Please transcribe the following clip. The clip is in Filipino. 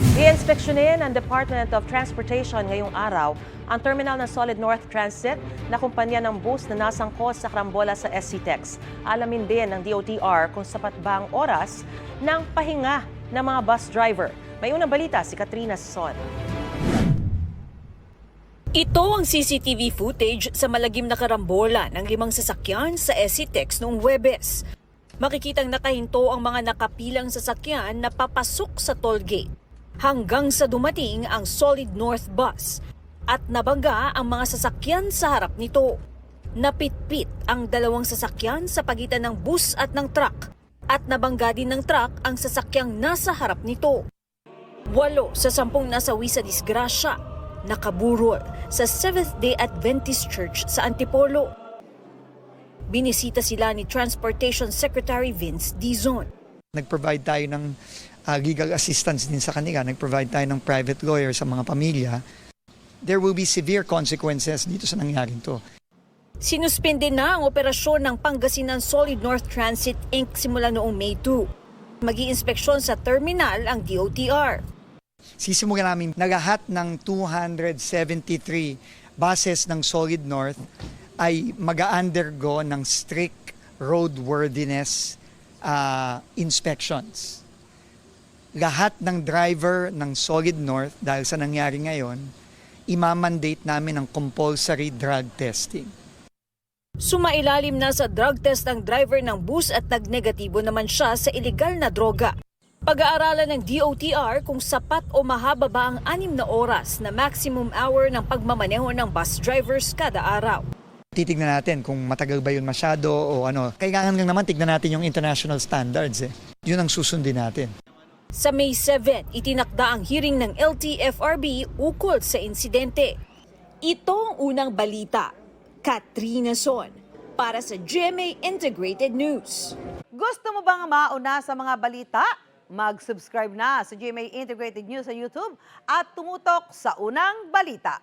I-inspeksyonin ng Department of Transportation ngayong araw ang terminal ng Solid North Transit na kumpanya ng bus na nasangkot sa karambola sa SCTEX. Alamin din ng DOTR kung sapat ba ang oras ng pahinga ng mga bus driver. May unang balita si Katrina Son. Ito ang CCTV footage sa malagim na karambola ng 5 sasakyan sa SCTEX noong Huwebes. Makikitang nakahinto ang mga nakapilang sasakyan na papasok sa toll gate hanggang sa dumating ang Solid North Bus at nabangga ang mga sasakyan sa harap nito. Napitpit ang 2 sasakyan sa pagitan ng bus at ng truck at nabangga din ng truck ang sasakyang nasa harap nito. 8 sa 10 nasawi sa disgrasya nakaburol sa Seventh-day Adventist Church sa Antipolo. Binisita sila ni Transportation Secretary Vince Dizon. Nag-provide tayo ng legal assistance din sa kanila. Nag-provide tayo ng private lawyer sa mga pamilya. There will be severe consequences dito sa nangyaring to. Sinuspende na ang operasyon ng Pangasinan Solid North Transit Inc. simula noong May 2. Mag-iinspeksyon sa terminal ang DOTR. Sisimulan namin na lahat ng 273 buses ng Solid North ay mag-undergo ng strict roadworthiness inspections. Lahat ng driver ng Solid North, dahil sa nangyari ngayon, imamandate namin ang compulsory drug testing. Sumailalim na sa drug test ang driver ng bus at nagnegatibo naman siya sa ilegal na droga. Pag-aaralan ng DOTR kung sapat o mahaba ba ang 6 na oras na maximum hour ng pagmamaneho ng bus drivers kada araw. Titignan natin kung matagal ba yun masyado o ano. Kailangan lang naman tignan natin yung international standards. Yun ang susundin natin. Sa May 7, itinakda ang hearing ng LTFRB ukol sa insidente. Ito ang unang balita. Katrina Son para sa GMA Integrated News. Gusto mo bang mauna sa mga balita? Mag-subscribe na sa GMA Integrated News sa YouTube at tumutok sa unang balita.